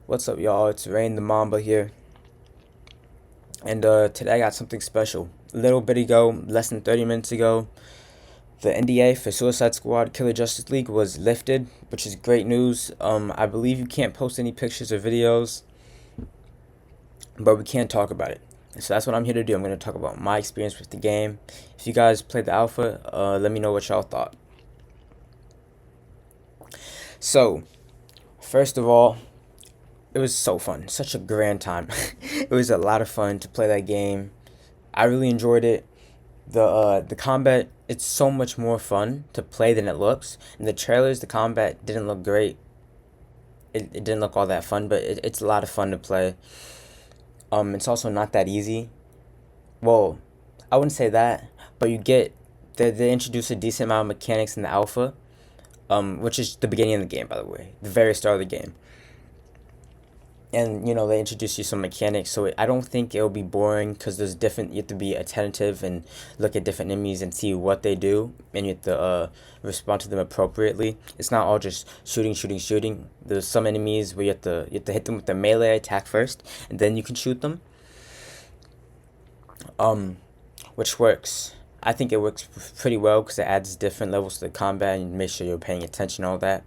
What's up, y'all? It's Rain the Mamba here, and today I got something special. A little bit ago, less than 30 minutes ago, the NDA for Suicide Squad Killer Justice League was lifted, which is great news. I believe you can't post any pictures or videos, but we can talk about it. So that's what I'm here to do. I'm going to talk about my experience with the game. If you guys played the alpha, let me know what y'all thought. So, first of all, it was so fun. Such a grand time. It was a lot of fun to play that game. I really enjoyed it. The combat, it's so much more fun to play than it looks. In the trailers, the combat didn't look great. It didn't look all that fun, but it's a lot of fun to play. It's also not that easy. Well, I wouldn't say that, but they introduce a decent amount of mechanics in the alpha, which is the beginning of the game, by the way, the very start of the game. And they introduce you some mechanics, so I don't think it'll be boring because there's different. You have to be attentive and look at different enemies and see what they do, and you have to respond to them appropriately. It's not all just shooting, shooting, shooting. There's some enemies where you have to hit them with the melee attack first, and then you can shoot them. Which works. I think it works pretty well because it adds different levels to the combat and make sure you're paying attention, all that.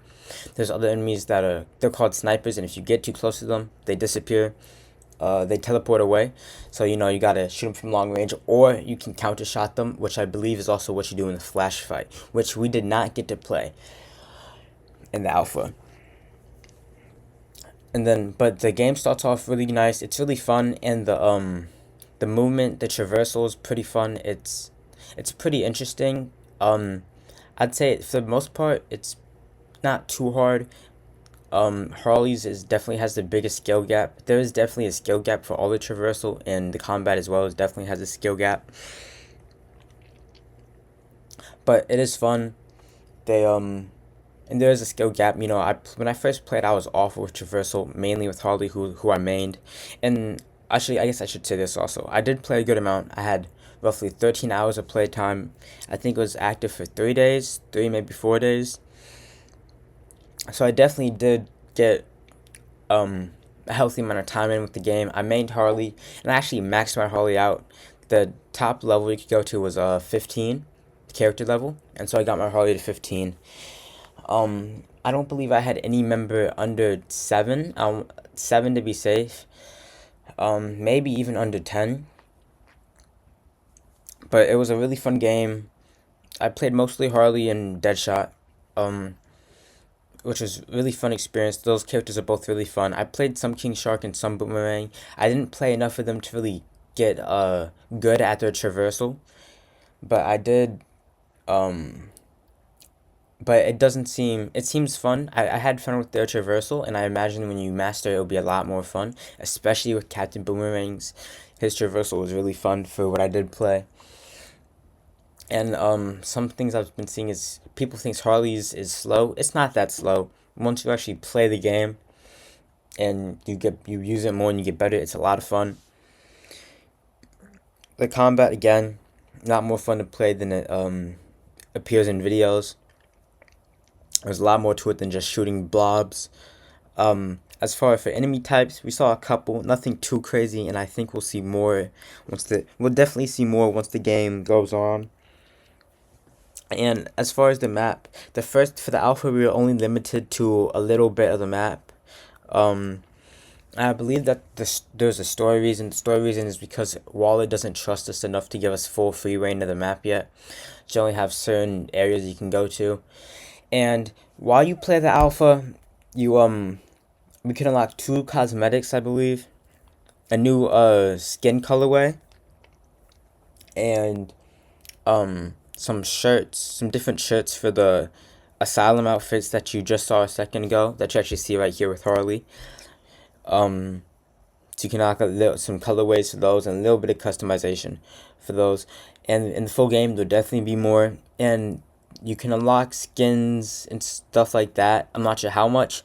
There's other enemies they're called snipers, and if you get too close to them, they disappear. They teleport away, so you gotta shoot them from long range, or you can counter shot them, which I believe is also what you do in the flash fight, which we did not get to play in the alpha. But the game starts off really nice. It's really fun, and the movement, the traversal is pretty fun. It's pretty interesting. I'd say for the most part, it's not too hard. Harley's is definitely has the biggest skill gap. There is definitely a skill gap for all the traversal, and the combat as well as definitely has a skill gap. But it is fun. They and there is a skill gap. When I first played, I was awful with traversal, mainly with Harley, who I mained. And actually, I guess I should say this also. I did play a good amount. I had roughly 13 hours of play time. I think it was active for 3 days, maybe 4 days. So I definitely did get a healthy amount of time in with the game. I mained Harley, and I actually maxed my Harley out. The top level you could go to was 15, character level, and so I got my Harley to 15. I don't believe I had any member under 7. 7 to be safe. Maybe even under 10. But it was a really fun game. I played mostly Harley and Deadshot. Which was really fun experience. Those characters are both really fun. I played some King Shark and some Boomerang. I didn't play enough of them to really get good at their traversal, but I did. But it seems fun. I had fun with their traversal, and I imagine when you master it, it'll be a lot more fun, especially with Captain Boomerang's. His traversal was really fun for what I did play. And some things I've been seeing is people think Harley's is slow. It's not that slow. Once you actually play the game and you use it more and you get better, it's a lot of fun. The combat, again, not more fun to play than it appears in videos. There's a lot more to it than just shooting blobs. As far as for enemy types, we saw a couple, nothing too crazy, and I think we'll see more we'll definitely see more once the game goes on. And as far as the map, for the alpha, we were only limited to a little bit of the map. I believe that there's a story reason. The story reason is because Waller doesn't trust us enough to give us full free reign of the map yet. You only have certain areas you can go to. And while you play the alpha, we can unlock 2 cosmetics, I believe. A new skin colorway. And some different shirts for the asylum outfits that you just saw a second ago, that you actually see right here with Harley. So you can unlock some colorways for those and a little bit of customization for those. And in the full game, there'll definitely be more. And you can unlock skins and stuff like that. I'm not sure how much.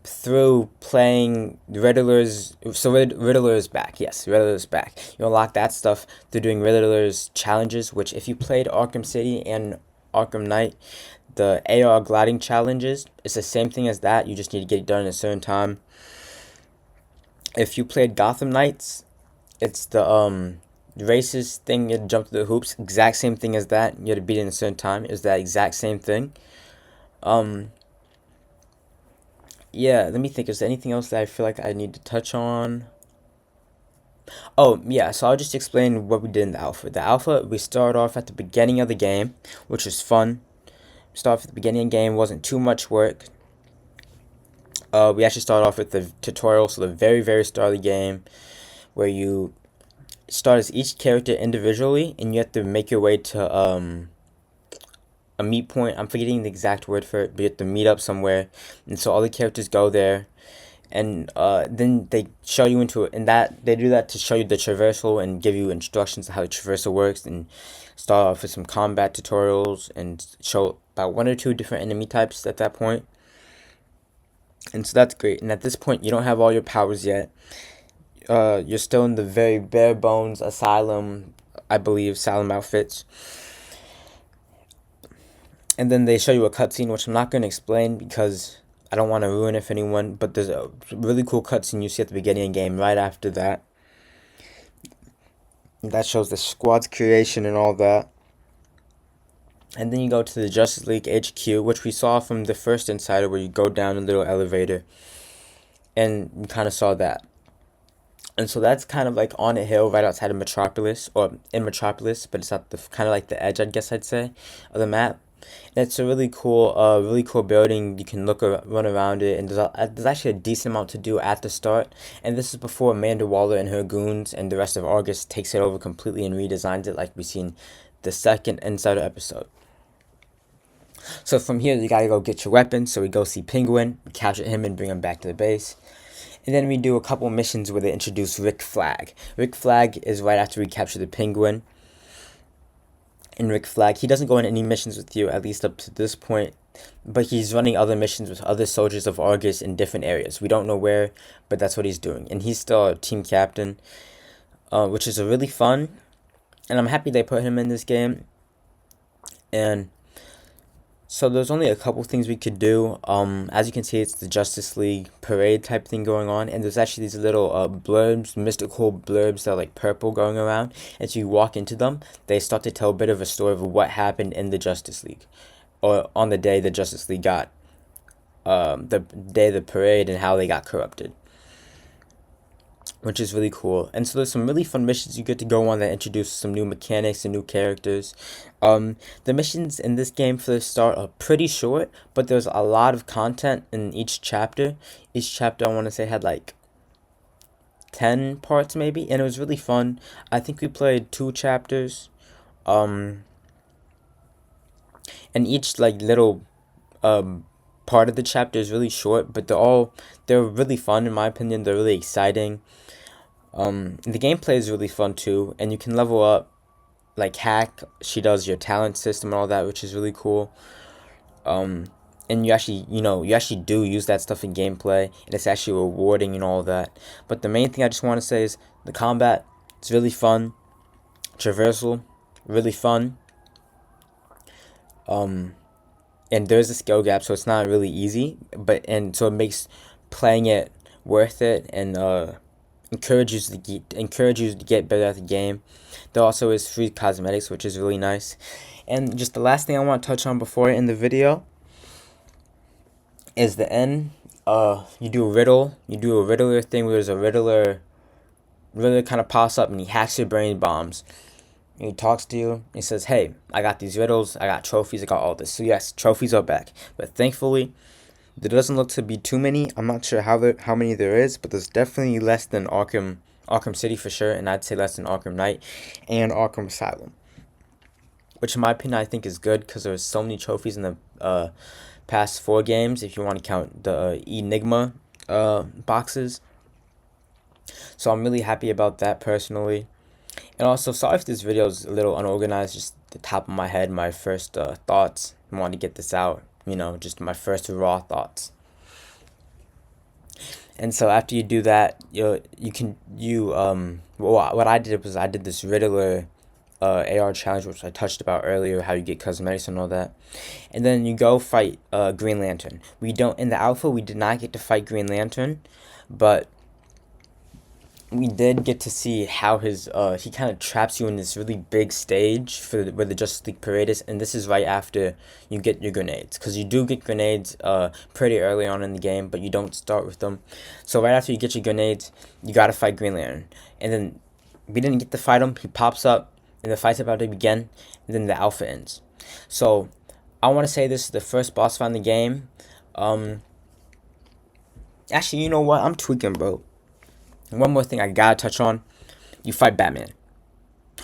Through playing Riddler's, so Riddler is back. Yes, Riddler is back. You unlock that stuff through doing Riddler's challenges, which if you played Arkham City and Arkham Knight, the AR gliding challenges, it's the same thing as that. You just need to get it done in a certain time. if you played Gotham Knights, it's the races thing. You had to jump through the hoops. Exact same thing as that. You had to beat it in a certain time. Is that exact same thing? Um, yeah. Let me think. Is there anything else that I feel like I need to touch on? Oh yeah. So I'll just explain what we did in the alpha. The alpha, we start off at the beginning of the game, which was fun. Start off at the beginning of the game, wasn't too much work. We actually start off with the tutorial, so the very start of the game, where you start as each character individually, and you have to make your way to a meet point. I'm forgetting the exact word for it, but you have to meet up somewhere, and so all the characters go there, and then they show you into it, and that they do that to show you the traversal and give you instructions on how the traversal works, and start off with some combat tutorials and show about 1 or 2 different enemy types at that point. And so that's great. And at this point, you don't have all your powers yet. You're still in the very bare bones asylum, I believe, asylum outfits. And then they show you a cutscene, which I'm not going to explain because I don't want to ruin it for anyone. But there's a really cool cutscene you see at the beginning of the game right after that. That shows the squad's creation and all that. And then you go to the Justice League HQ, which we saw from the first Insider, where you go down a little elevator. And you kind of saw that. And so that's kind of like on a hill right outside of Metropolis, or in Metropolis, but it's at the kind of like the edge, I guess I'd say, of the map. And it's a really cool building. You can run around it, and there's actually a decent amount to do at the start. And this is before Amanda Waller and her goons and the rest of Argus takes it over completely and redesigns it, like we seen the second Insider episode. So from here, you gotta go get your weapons. So we go see Penguin, we capture him, and bring him back to the base. And then we do a couple missions where they introduce Rick Flag. Rick Flag is right after we capture the Penguin. And Rick Flag, he doesn't go on any missions with you, at least up to this point. But he's running other missions with other soldiers of Argus in different areas. We don't know where, but that's what he's doing. And he's still a team captain, which is a really fun. And I'm happy they put him in this game. And so there's only a couple things we could do. As you can see, it's the Justice League parade type thing going on, and there's actually these little blurbs, mystical blurbs that are like purple going around. And so you walk into them, they start to tell a bit of a story of what happened in the Justice League, or on the day the Justice League got, the day of the parade, and how they got corrupted, which is really cool. And so there's some really fun missions you get to go on that introduce some new mechanics and new characters. The missions in this game for the start are pretty short, but there's a lot of content in each chapter. Each chapter, I want to say, had like 10 parts maybe, and it was really fun. I think we played 2 chapters. And each like little part of the chapter is really short, but they're really fun in my opinion. They're really exciting. The gameplay is really fun too, and you can level up, like Hack. She does your talent system and all that, which is really cool. And you actually do use that stuff in gameplay, and it's actually rewarding and all that. But the main thing I just want to say is the combat. It's really fun. Traversal, really fun. And there's a skill gap, so it's not really easy, and so it makes playing it worth it, and encourages you to get better at the game. There also is free cosmetics, which is really nice. And just the last thing I want to touch on before I end the video is the end. You do a Riddler thing where there's a Riddler kind of pops up and he hacks your brain bombs. And he talks to you. He says, "Hey, I got these riddles. I got trophies. I got all this." So yes, trophies are back. But thankfully, there doesn't look to be too many. I'm not sure how many there is, but there's definitely less than Arkham City for sure, and I'd say less than Arkham Knight and Arkham Asylum, which in my opinion I think is good because there's so many trophies in the past 4 games, if you want to count the Enigma boxes. So I'm really happy about that personally. And also, sorry if this video is a little unorganized, just the top of my head, my first thoughts. I wanted to get this out, just my first raw thoughts. And so after you do that, what I did was I did this Riddler AR challenge, which I touched about earlier, how you get cosmetics and all that. And then you go fight Green Lantern. In the alpha, we did not get to fight Green Lantern, but we did get to see how his he kind of traps you in this really big stage for where the Justice League parade is, and this is right after you get your grenades, because you do get grenades pretty early on in the game, but you don't start with them. So right after you get your grenades, you gotta fight Green Lantern, and then we didn't get to fight him. He pops up, and the fight's about to begin, and then the alpha ends. So I want to say this is the first boss fight in the game. Actually, you know what? I'm tweaking, bro. One more thing I gotta touch on. You fight Batman.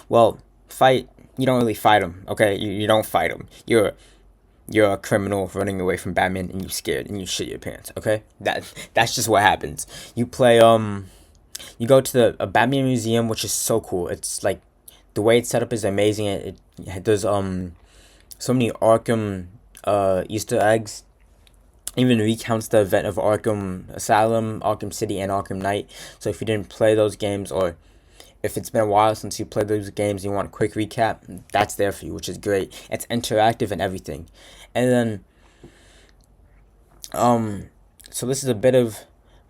Well, fight. You don't really fight him, okay? You don't fight him. You're a criminal running away from Batman, and you're scared and you shit your pants, okay? That's just what happens. You play you go to a Batman museum, which is so cool. It's like the way it's set up is amazing. It does so many Arkham Easter eggs. Even recounts the event of Arkham Asylum, Arkham City, and Arkham Knight. So if you didn't play those games, or if it's been a while since you played those games and you want a quick recap, that's there for you, which is great. It's interactive and everything. And then, so this is a bit of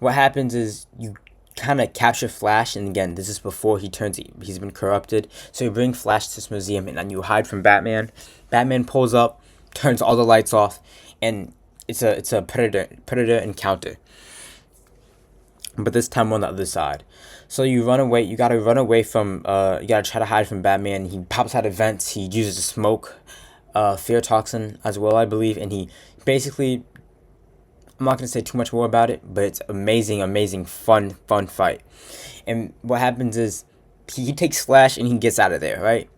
what happens is you kind of capture Flash, and again, this is before he's been corrupted. So you bring Flash to this museum, and then you hide from Batman. Batman pulls up, turns all the lights off, and it's a predator encounter. But this time on the other side. So you run away. You gotta run away from. You gotta try to hide from Batman. He pops out of vents. He uses a smoke, fear toxin as well, I believe, and he basically. I'm not gonna say too much more about it, but it's amazing, fun fight. And what happens is he takes Flash and he gets out of there, right?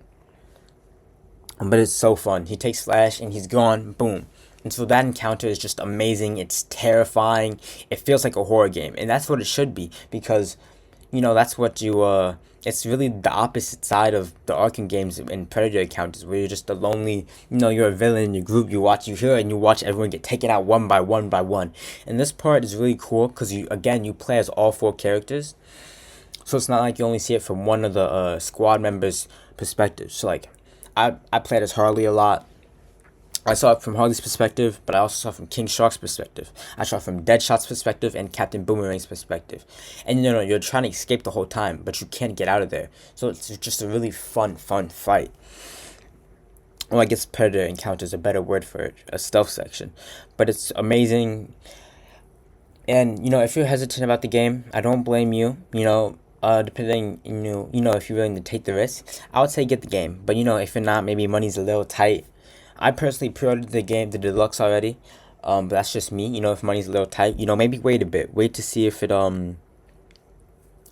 But it's so fun. He takes Flash and he's gone. Boom. And so that encounter is just amazing. It's terrifying. It feels like a horror game, and that's what it should be, because, that's what you. It's really the opposite side of the Arkham games and Predator encounters, where you're just a lonely. You're a villain in your group. You hear, and you watch everyone get taken out one by one. And this part is really cool because you play as all 4 characters, so it's not like you only see it from one of the squad members' perspectives. So like, I played as Harley a lot. I saw it from Harley's perspective, but I also saw it from King Shark's perspective. I saw it from Deadshot's perspective and Captain Boomerang's perspective. And you're trying to escape the whole time, but you can't get out of there. So it's just a really fun fight. Well, I guess Predator Encounter is a better word for it, a stealth section. But it's amazing. And, if you're hesitant about the game, I don't blame you. Depending, if you're willing to take the risk, I would say get the game. But, if you're not, maybe money's a little tight. I personally pre-ordered the game, the deluxe already, but that's just me. If money's a little tight, maybe wait a bit. Wait to see if it,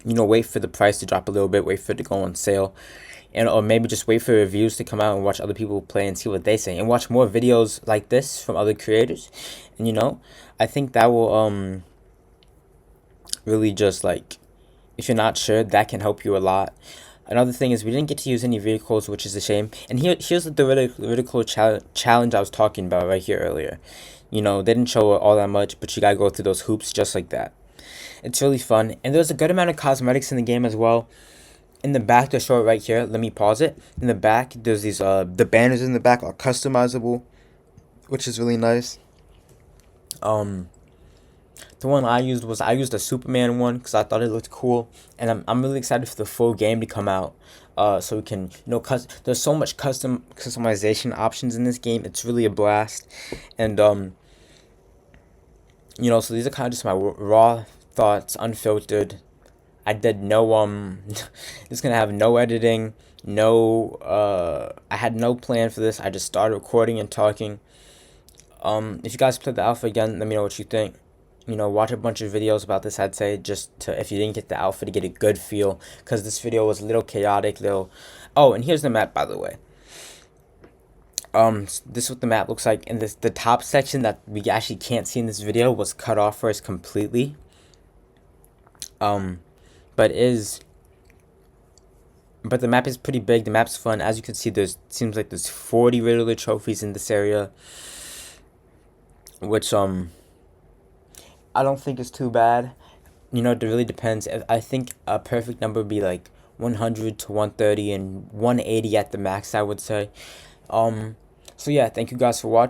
wait for the price to drop a little bit. Wait for it to go on sale, or maybe just wait for reviews to come out and watch other people play and see what they say, and watch more videos like this from other creators. And I think that will really just like, if you're not sure, that can help you a lot. Another thing is we didn't get to use any vehicles, which is a shame. And here's the theoretical challenge I was talking about right here earlier. They didn't show all that much, but you gotta go through those hoops just like that. It's really fun. And there's a good amount of cosmetics in the game as well. In the back, to show it right here, let me pause it. In the back, there's these, the banners in the back are customizable, which is really nice. The one I used a Superman one because I thought it looked cool, and I'm really excited for the full game to come out. So we can there's so much customization options in this game. It's really a blast, and so these are kind of just my raw thoughts, unfiltered. I did no it's gonna have no editing, I had no plan for this. I just started recording and talking. If you guys play the alpha again, let me know what you think. Watch a bunch of videos about this, I'd say, just to, if you didn't get the alpha, to get a good feel, because this video was a little chaotic, oh, and here's the map, by the way. This is what the map looks like, and the top section that we actually can't see in this video was cut off for us completely. But the map is pretty big. The map's fun. As you can see, seems like there's 40 Riddler trophies in this area, which I don't think it's too bad. It really depends. I think a perfect number would be like 100 to 130 and 180 at the max, I would say. So yeah, thank you guys for watching.